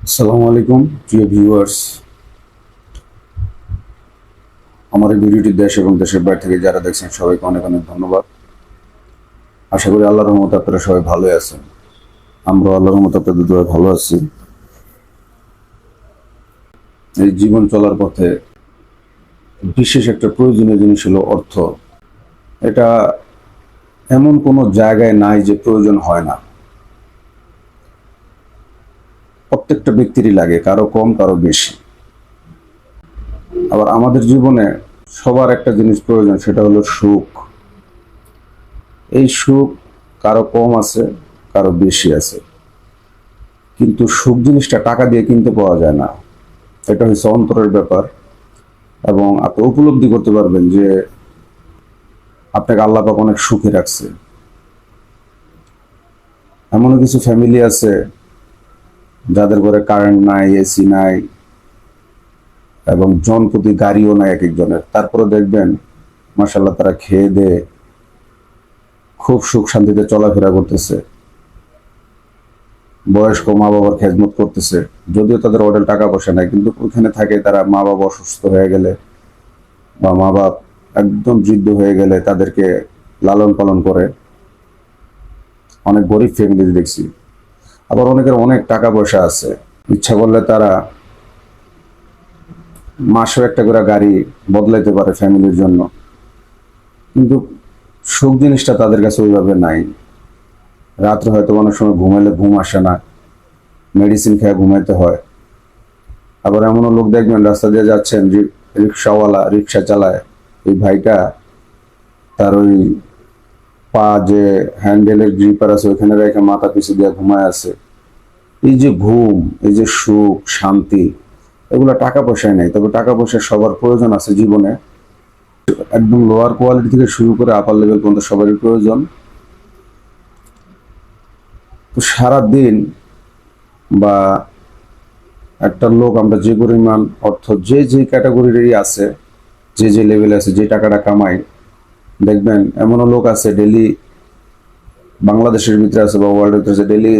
আসসালামু আলাইকুম প্রিয় ভিউয়ার্স। আমার এই ভিডিওটি দেশ এবং দেশের বাইরে থেকে যারা দেখছেন সবাইকে অনেক অনেক ধন্যবাদ। আশা করি আল্লাহর রহমতে আপনারা সবাই ভালোই আছেন। আমরা আল্লাহর রহমতে আপনাদের দোয়ায় ভালো আছি। এই জীবন চলার পথে বিশেষ একটা প্রয়োজনীয় জিনিস হলো অর্থ। এটা এমন কোনো জায়গায় নাই যে প্রয়োজন হয় না। প্রত্যেকটা ব্যক্তিরই লাগে, কারো কম কারো বেশি। আবার আমাদের জীবনে সবার একটা জিনিস প্রয়োজন, সেটা হলো সুখ। এই সুখ কারো কম আছে, কারো বেশি আছে, কিন্তু সুখ জিনিসটা টাকা দিয়ে কিনতে পাওয়া যায় না। এটা হচ্ছে অন্তরের ব্যাপার। এবং আপনি উপলব্ধি করতে পারবেন যে আপনাকে আল্লাহ পাক অনেক সুখে রাখছে। এমনও কিছু ফ্যামিলি আছে যাদের ঘরে কারেন্ট নাই, এসি নাই, এবং জনপ্রতি গাড়িও নাই এক একজনের, তারপরে দেখবেন মাশাআল্লাহ তারা খেয়ে দেয়ে খুব সুখ শান্তিতে চলাফেরা করতেছে, বয়স্ক মা বাবার খেদমত করতেছে। যদিও তাদের অডেল টাকা পয়সা নাই, কিন্তু ওখানে থাকে তারা মা বাবা অসুস্থ হয়ে গেলে বা মা বাপ একদম বৃদ্ধ হয়ে গেলে তাদেরকে লালন পালন করে। অনেক গরিব ফ্যামিলি দেখছি। আবার অনেকের অনেক টাকা পয়সা আছে, ইচ্ছা করলে তারা মাসেও একটা করে গাড়ি বদলাইতে পারে ফ্যামিলির জন্য, কিন্তু সুখ জিনিসটা তাদের কাছে ওইভাবে নাই। রাত্রে হয়তো অনেক সময় ঘুমাইলে ঘুম আসে না, মেডিসিন খেয়ে ঘুমাইতে হয়। আবার এমনও লোক দেখবেন রাস্তা দিয়ে যাচ্ছেন, রিক্সাওয়ালা রিক্সা চালায়, এই ভাইটা তার ওই পা যে হ্যান্ডেলের গ্রিপার আছে ওইখানে রেখে মাথা পিছু দিয়ে ঘুমায় আছে। এই যে ঘুম, এই যে সুখ শান্তি, এগুলো টাকা পয়সায় নেই। তবে টাকা পয়সা সবার প্রয়োজন আছে জীবনে, একদম লোয়ার কোয়ালিটি থেকে শুরু করে আপার লেভেল পর্যন্ত সবারই প্রয়োজন। তো সারা দিন বা একটা লোক, আমরা যে পরিমাণ অর্থ যে যে ক্যাটাগরিরই আছে, যে যে লেভেলে আছে, যে টাকাটা কামাই, দেখবেন এমনও লোক আছে ডেলি বাংলাদেশের ভিতরে আছে বা ওয়ার্ল্ডের ভিতরে আছে ডেলি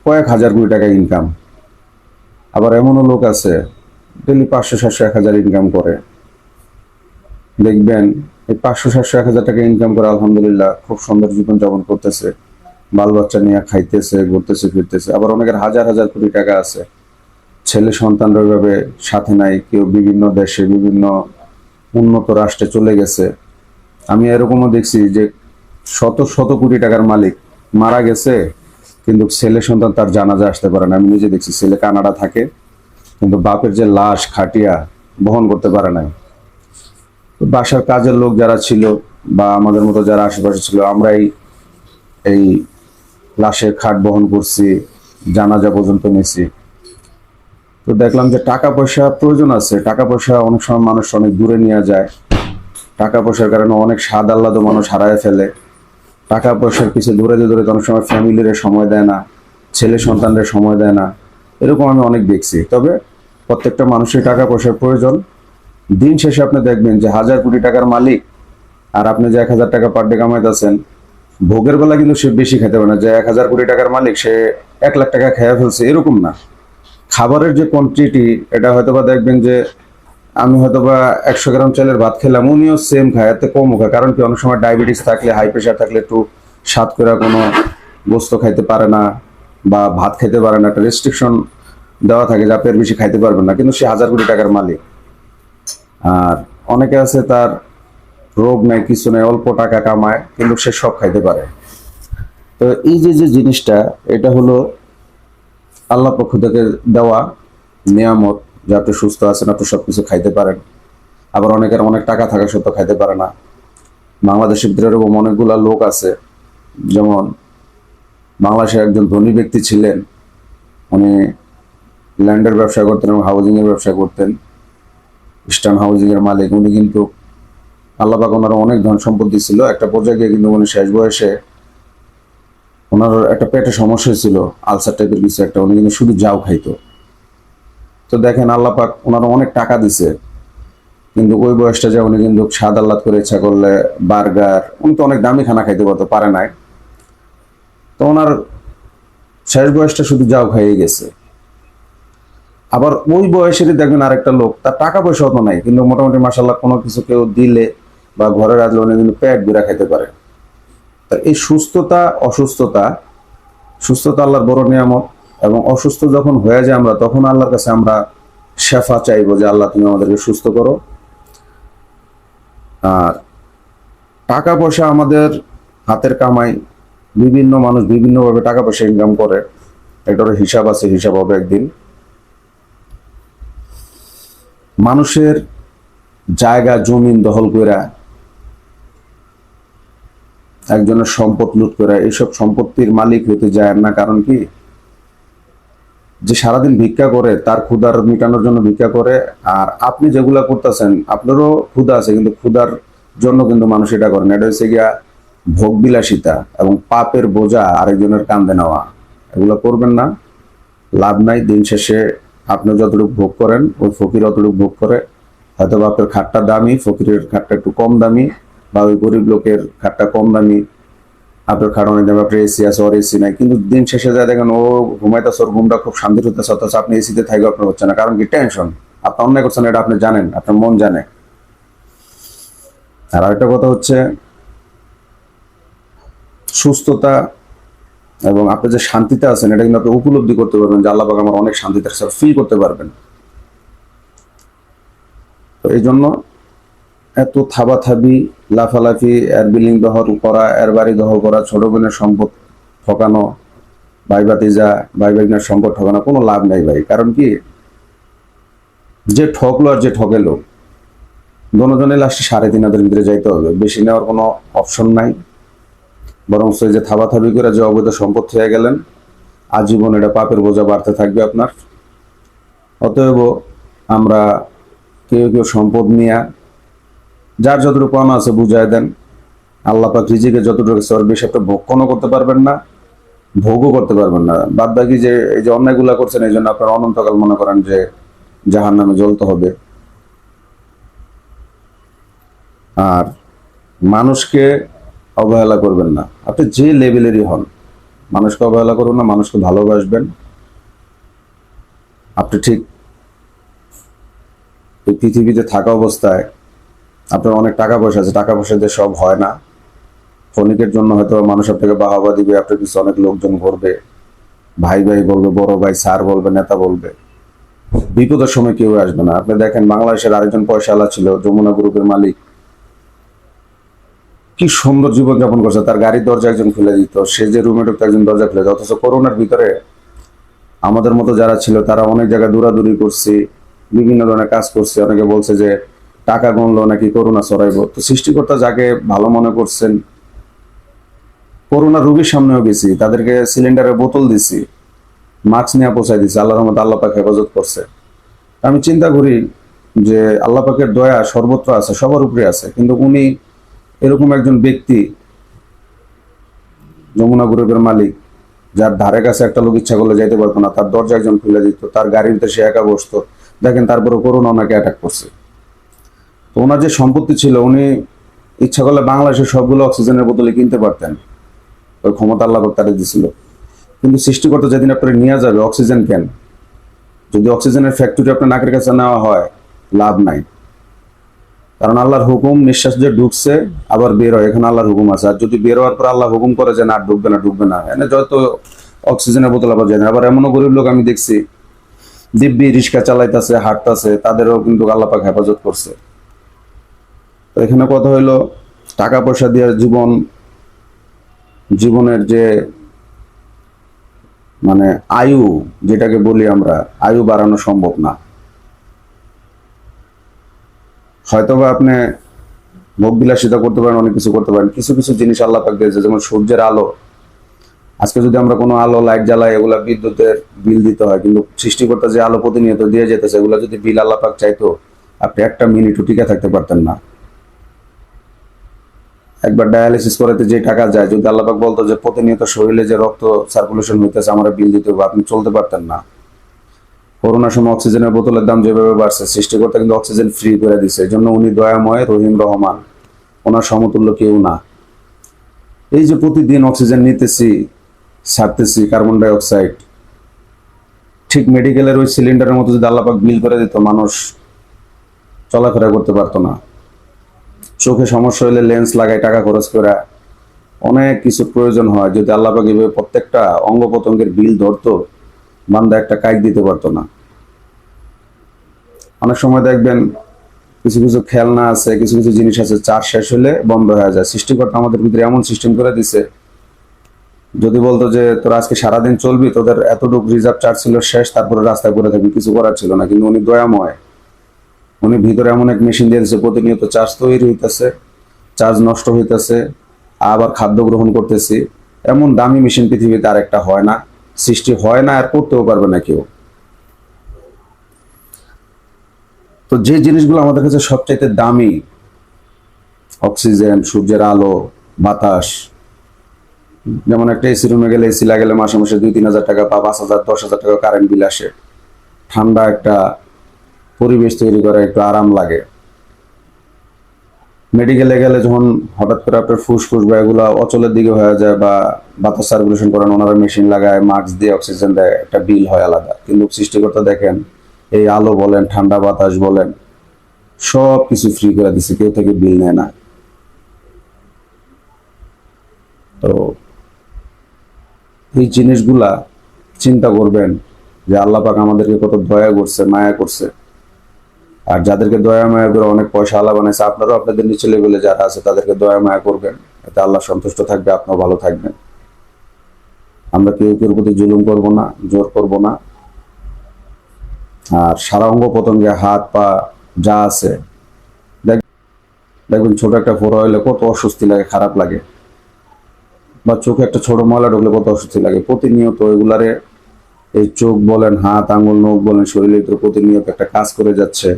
কয়েক হাজার কোটি টাকা ইনকাম। আবার এমনও লোক আছে ডেলি 500 700 1000 ইনকাম করে। দেখবেন এই 500 700 1000 টাকা ইনকাম করে আলহামদুলিল্লাহ খুব সুন্দর জীবন যাপন করতেছে, বাল বাচ্চা নিয়ে খাইতেছে, ঘুরতেছে, ফিরতেছে। আবার অনেকের হাজার হাজার কোটি টাকা আছে, ছেলে সন্তানরা ওইভাবে সাথে নাই, কেউ বিভিন্ন দেশে বিভিন্ন উন্নত রাষ্ট্রে চলে গেছে। আমি এরকমও দেখছি যে শত শত কোটি টাকার মালিক মারা গেছে, কিন্তু ছেলে সন্তান তার জানাজা আসতে পারে না। আমি নিজে দেখছি, ছেলে কানাডা থাকে, কিন্তু বাপের যে লাশ খাটিয়া বহন করতে পারে নাই। বাসার কাজের লোক যারা ছিল বা আমাদের মতো যারা আশেপাশে ছিল, আমরাই এই লাশের খাট বহন করছি, জানাজা পর্যন্ত নিছি। তো দেখলাম যে টাকা পয়সা প্রয়োজন আছে। টাকা পয়সা অনেক সময় মানুষ অনেক দূরে নিয়ে যায়। টাকা পয়সার কারণে অনেক স্বাদ আহ্লাদ মানুষ হারায় ফেলে। টাকা পয়সার পিছিয়ে দৌড়াতে দৌড়াতে অনেক সময় ফ্যামিলির সময় দেয় না, ছেলে সন্তানদের সময় দেয় না। এরকম আমি অনেক দেখছি। তবে প্রত্যেকটা মানুষের টাকা পয়সার প্রয়োজন। দিন শেষে আপনি দেখবেন যে হাজার কোটি টাকার মালিক, আর আপনি যে 1000 টাকা পার ডে কামাইতেছেন, ভোগের বেলা কিন্তু সে বেশি খেতে পারে না। যে 1000 কোটি টাকার মালিক সে 1 লাখ টাকা খেয়ে ফেলছে, এরকম না। খাবারের যে কোয়ান্টিটি, এটা হয়তোবা দেখবেন যে আমি হয়তোবা 100 গ্রাম চালের ভাত খেলাম, উনিও সেম খায়, এতে কমও খায়। কারণ কি, অনেক সময় ডায়াবেটিস থাকলে, হাই প্রেশার থাকলে একটু স্বাদ করে কোনো গোস্ত খাইতে পারে না বা ভাত খেতে পারে না, একটা রেস্ট্রিকশন দেওয়া থাকে যে আপনি এর বেশি খাইতে পারবেন না, কিন্তু সে হাজার কোটি টাকার মালিক। আর অনেকে আছে তার রোগ নাই, কিছু নাই, অল্প টাকা কামায়, কিন্তু সে সব খাইতে পারে। তো এই যে যে জিনিসটা, এটা হলো আল্লাহ পক্ষ থেকে দেওয়া নিয়ামত, যে আপনি সুস্থ আছেন, আপনি সবকিছু খাইতে পারেন। আবার অনেকের অনেক টাকা থাকা সত্ত্বেও খাইতে পারে না। বাংলাদেশের ভিতরে এরকম অনেকগুলা লোক আছে, যেমন বাংলাদেশের একজন ধনী ব্যক্তি ছিলেন, উনি ল্যান্ডের ব্যবসা করতেন এবং হাউজিং এর ব্যবসা করতেন, ইস্টার্ন হাউজিং এর মালিক উনি। কিন্তু আল্লাহ পাক ওনার অনেক ধন সম্পত্তি ছিল। একটা পর্যায়ে গিয়ে কিন্তু উনি শেষ বয়সে ওনার একটা পেটে সমস্যা ছিল, আলসার টাইপের কিছু একটা, উনি কিন্তু শুধু যাও খাইতো। তো দেখেন আল্লাহ পাক ওনার অনেক টাকা দিছে, কিন্তু ওই বয়সটা যে উনি কিন্তু স্বাদ আহ্লাদ করে ইচ্ছা করলে বার্গার, উনি তো অনেক দামি খানা খাইতে পারতো, পারে নাই। তো ওনার শেষ বয়সটা শুধু যাও খাইয়ে গেছে। আবার ওই বয়সেরই দেখবেন আরেকটা লোক, তার টাকা পয়সা অত নাই, কিন্তু মোটামুটি মাসাল্লাহ কোনো কিছু কেউ দিলে বা ঘরে রাখলে উনি কিন্তু পেট বিরা খেতে পারে। তা এই সুস্থতা অসুস্থতা, সুস্থতা আল্লাহর বড় নিয়ামত, এবং অসুস্থ যখন হয়ে যায় আমরা, তখন আল্লাহর কাছে আমরা শেফা চাইবো যে আল্লাহ তুমি আমাদেরকে সুস্থ করো। আর টাকা পয়সা আমাদের হাতের কামাই, বিভিন্ন মানুষ বিভিন্নভাবে টাকা পয়সা ইনকাম করে, এটার হিসাব আছে, হিসাব হবে একদিন। মানুষের জায়গা জমিন দখল করে, একজনের সম্পদ লুট করে, এইসব সম্পত্তির মালিক হতে যায় না। কারণ কি, যে সারাদিন ভিক্ষা করে, তার ক্ষুধার মিটানোর জন্য ভিক্ষা করে, আর আপনি যেগুলা করতেছেন আপনারও ক্ষুধা আছে, কিন্তু ক্ষুধার জন্য কিন্তু মানুষ এটা করেন। এটা হচ্ছে গিয়া ভোগ বিলাসিতা এবং পাপের বোঝা আরেকজনের কাঁধে নেওয়া। এগুলো করবেন না, লাভ নাই। দিন শেষে আপনি যতটুকু ভোগ করেন, ওই ফকির অতটুকু ভোগ করে। হয়তো আপনার খাটটা দামি, ফকিরের খাটটা একটু কম দামি, বা ওই গরিব লোকের খাটটা কম দামি, আপনার খাট অনেক দামি, আপনার এসি আছে, ওর এসি নাই, কিন্তু দিন শেষে যায় দেখেন ও ঘুমাইতেছে, ওর ঘুমটা খুব শান্তির হতেছে, অথচ আপনি এসিতে থাকবে আপনার হচ্ছে না। কারণ কি, টেনশন। আপনি অন্যায় করছেন, এটা আপনি জানেন, আপনার মন জানে। আর আরেকটা কথা হচ্ছে, সুস্থতা এবং আপনি যে শান্তিতে আছেন, এটা কিন্তু আপনি উপলব্ধি করতে পারবেন যে আল্লাহ পাক আমার অনেক শান্তিতে আছে, ফিল করতে পারবেন। তো এই জন্য এত থাবাথাবি, লাফালাফি, এর বিল্ডিং দখল করা, এর বাড়ি দখল করা, ছোট বোনের সম্পদ ঠকানো, ভাই ভাতিজা, ভাই ভাইনার সম্পদ ঠকানো, কোনো লাভ নাই ভাই। কারণ কি, যে ঠকলো আর যে ঠকেলো, দোনোজনে লাস্টে 3,500 ভিতরে যাইতে হবে, বেশি নেওয়ার কোনো অপশন নাই। বরং যে থাবাথাবি করে যে অবৈধ সম্পদ হয়ে গেলেন, আজীবন এটা পাপের বোঝা বাড়তে থাকবে আপনার। অতএব আমরা কেউ কেউ সম্পদ নিয়ে যার যতটুকু পাওনা আছে বুঝাই দেন। আল্লাহ পাক রিজিকে যতটুকু আছে, ওর বেশি একটা ভক্ষণও করতে পারবেন না, ভোগও করতে পারবেন না। বাদ বাকি যে এই যে অন্যায়গুলা করছেন, এই জন্য আপনারা অনন্তকাল মনে করেন যে জাহান্নামে জ্বলতে হবে। আর মানুষকে অবহেলা করবেন না, আপনি যে লেভেলেরই হন, মানুষকে অবহেলা করবেন না, মানুষকে ভালোবাসবেন। আপনি ঠিক এই পৃথিবীতে থাকা অবস্থায় আপনার অনেক টাকা পয়সা আছে, টাকা পয়সা দিয়ে সব হয় না। ক্ষণিকের জন্য হয়তো মানুষ আপনাকে বাহবা দিবে, আপনার কিছু অনেক লোকজন করবে, ভাই ভাই বলবে, বড় ভাই স্যার বলবে, নেতা বলবে। বিপদের সময় কেউ আসবে না। আপনি দেখেন, বাংলাদেশের আরেকজন পয়সাওয়ালা ছিল, যমুনা গ্রুপের মালিক, কি সুন্দর জীবন যাপন করছে। তার গাড়ির দরজা একজন খুলে দিত, সে যে রুমে ঢুকতো একজন দরজা খুলে দিত। অথচ করোনার ভিতরে আমাদের মতো যারা ছিল, তারা অনেক জায়গায় দৌড়াদৌড়ি করছে, বিভিন্ন ধরনের কাজ করছে। অনেকে বলছে যে টাকা গুনলো নাকি করোনা ছড়াইবো। তো সৃষ্টিকর্তা যাকে ভালো মনে করছেন, করোনা রোগীর সামনেও গেছি, তাদেরকে সিলিন্ডারের বোতল দিছি, মাস্ক নিয়ে পৌঁছাই দিছি। আল্লাহর রহমতে আল্লাহ পাক হেফাজত করছে। আমি চিন্তা করি যে আল্লাহ পাকের দয়া সর্বত্র আছে, সবার উপরে আছে, কিন্তু উনি এরকম একজন ব্যক্তি, যমুনা গ্রুপের মালিক, যার ধারে কাছে একটা লোক ইচ্ছা করলে যাইতে পারতো না, তার দরজা একজন খুলে দিত, তার গাড়িতে সে একা বসতো। দেখেন, তারপরে করোনা ওনাকে অ্যাটাক করছে। তো ওনার যে সম্পত্তি ছিল, উনি ইচ্ছা করলে বাংলাদেশের সবগুলো অক্সিজেনের বোতলে কিনতে পারতেন, ওই ক্ষমতা আল্লাহ পাক তারে দিছিল। কিন্তু সৃষ্টিকর্তা যেদিন আপনার নিয়ে যাবে, অক্সিজেন কেন, যদি অক্সিজেনের ফ্যাক্টরি আপনার নাকের কাছে নেওয়া হয়, লাভ নাই। কারণ আল্লাহর হুকুম, নিঃশ্বাস যে ঢুকছে আবার বের হয়, এখানে আল্লাহর হুকুম আছে। আর যদি বের হওয়ার পর আল্লাহ হুকুম করে যে না ঢুকবে না, ঢুকবে না, এনে যত অক্সিজেনের বোতল আবার যায় না। আবার এমনও গরিব লোক আমি দেখছি, দিব্যি রিক্সা চালাইতেছে, হাঁটতেছে, তাদেরও কিন্তু আল্লাহ পাক হেফাজত করছে। তো এখানে কথা হইলো, টাকা পয়সা দিয়ে জীবনের যে মানে আয়ু, যেটাকে বলি আমরা, আয়ু বাড়ানো সম্ভব না। হয়তোবা আপনি ভোগ বিলাসিতা করতে পারেন, অনেক কিছু করতে পারেন, কিছু কিছু জিনিস আল্লাহ পাক দিয়েছে, যেমন সূর্যের আলো। আজকে যদি আমরা কোনো আলো লাইট জ্বালাই, এগুলা বিদ্যুতের বিল দিতে হয়, কিন্তু সৃষ্টিকর্তা যে আলো প্রতিনিয়ত দিয়ে যেতেছে, এগুলা যদি বিল আল্লাহ পাক চাইতো, আপনি একটা মিনিটও টিকে থাকতে পারতেন না। একবার ডায়ালিসিস করাতে যে টাকা যায়, যদি আল্লাহ পাক বলতো যে প্রতিনিয়ত শরীরে যে রক্ত সার্কুলেশন হইতেছে, আমরা বিল দিতে হবে, আপনি চলতে পারতেন না। করোনার সময় অক্সিজেনের বোতলের দাম যেভাবে বাড়ছে, সৃষ্টিকর্তা কিন্তু অক্সিজেন ফ্রি করে দিছে। এই জন্য উনি দয়াময়, রহিম, রহমান, ওনার সমতুল্য কেউ না। এই যে প্রতিদিন অক্সিজেন নিতেছি, ছাড়তেছি কার্বন ডাই অক্সাইড, ঠিক মেডিকেলের ওই সিলিন্ডারের মতো যদি আল্লাহ পাক বিল করে দিত, মানুষ চলাফেরা করতে পারতো না। চোখে সমস্যা হলে লেন্স লাগায় টাকা খরচ করে, অনেক কিছু প্রয়োজন হয়। যদি আল্লাহ পাক এভাবে প্রত্যেকটা অঙ্গ প্রত্যঙ্গের বিল ধরতো, বান্দা একটা কাজ দিতে পারতো না। অনেক সময় দেখবেন কিছু কিছু খেলনা আছে, কিছু কিছু জিনিস আছে, চার্জ শেষ হলে বন্ধ হয়ে যায়। সৃষ্টিকর্তা আমাদের ভিতরে এমন সিস্টেম করে দিছে, যদি বলতো যে তোরা আজকে সারাদিন চলবি, তোদের এতটুকু রিজার্ভ চার্জ ছিল শেষ, তারপরে রাস্তায় পড়ে থাকবি, কিছু করার ছিল না। কিন্তু উনি দয়াময়, উনি ভিতরে এমন এক মেশিন দিয়ে দিচ্ছে, প্রতিনিয়ত চার্জ তৈরি হইতেছে, চার্জ নষ্ট হইতেছে, আবার খাদ্য গ্রহণ করতেছি। এমন দামি মেশিন পৃথিবীতে আর একটা হয় না, সৃষ্টি হয় না, আর করতেও পারবে না কেউ। তো যে জিনিসগুলো আমাদের কাছে সবচাইতে দামি, অক্সিজেন, সূর্যের আলো, বাতাস, যেমন একটা এসি রুমে গেলে, এসি লাগালে মাসে মাসে 2-3 হাজার টাকা বা 5,000 10,000 টাকা কারেন্ট বিল আসে। ঠান্ডা একটা পরিবেশ তৈরি করে, একটু আরাম লাগে। মেডিকেলে গেলে যখন হঠাৎ করে আপনার ফুসফুস বা এগুলো অচলের দিকে হয়ে যায়, বা বাতাস সার্কুলেশন করেন, ওনারা মেশিন লাগায়, মাস্ক দিয়ে অক্সিজেন দেয়, একটা বিল হয় আলাদা। কিন্তু সৃষ্টিকর্তা দেখেন, এই আলো বলেন, ঠান্ডা বাতাস বলেন, সব কিছু ফ্রি করে দিচ্ছে, কেউ থেকে বিল নেয় না। তো এই জিনিসগুলা চিন্তা করবেন যে আল্লাহ পাক আমাদেরকে কত দয়া করছে, মায়া করছে। আর যাদেরকে দয়া মায়া করে অনেক পয়সা আল্লাহ বানাইছে, আপনারাও আপনাদের নিচে লেভেলে যারা আছে তাদেরকে দয়া মায়া করবেন, এতে আল্লাহ সন্তুষ্ট থাকবে, আপনিও ভালো থাকবেন। আমরা কেউ কেউ প্রতি জুলুম করব না, জোর করব না। আর সারা অঙ্গ প্রত্যঙ্গে, হাত পা যা আছে, দেখবেন ছোট একটা ফোড়া হইলে কত অস্বস্তি লাগে, খারাপ লাগে। বা চোখে একটা ছোট ময়লা ঢুকলে কত অস্বস্তি লাগে। প্রতিনিয়ত এগুলারে, এই চোখ বলেন, হাত, আঙুল, নখ বলেন, শরীরের ভিতরে প্রতিনিয়ত একটা কাজ করে যাচ্ছে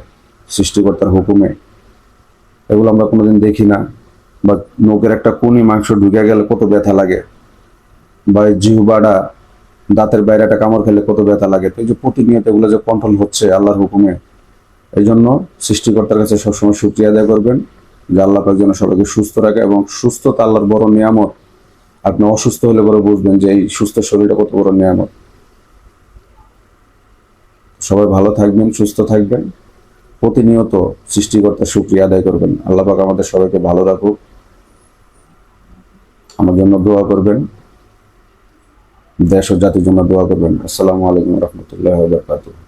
সৃষ্টিকর্তার হুকুমে। এগুলো আমরা কোনোদিন দেখি না। বা নখের একটা কোনি মাংস ঢুকে গেলে কত ব্যথা লাগে, বা জিহ্বাটা, দাঁতের বাইরে একটা কামড় খেলে কত ব্যথা লাগে। তো এই যে প্রতিনিয়ত এগুলো যে কন্ট্রোল হচ্ছে আল্লাহর হুকুমে, এই জন্য সৃষ্টিকর্তার কাছে সবসময় শুকরিয়া আদায় করবেন যে আল্লাহ পাক যেন সবাইকে সুস্থ রাখে। এবং সুস্থতা আল্লাহর বড় নিয়ামত। আপনি অসুস্থ হলে পরে বুঝবেন যে এই সুস্থ শরীরটা কত বড় নিয়ামত। সবাই ভালো থাকবেন, সুস্থ থাকবেন, প্রতিনিয়ত সৃষ্টিকর্তার শুকরিয়া আদায় করবেন। আল্লাহ পাক আমাদের সবাইকে ভালো রাখুক। আমার জন্য দোয়া করবেন, দেশ ও জাতির জন্য দোয়া করবেন। আসসালামু আলাইকুম রহমতুল্লাহ ওয়া বারাকাতুহু।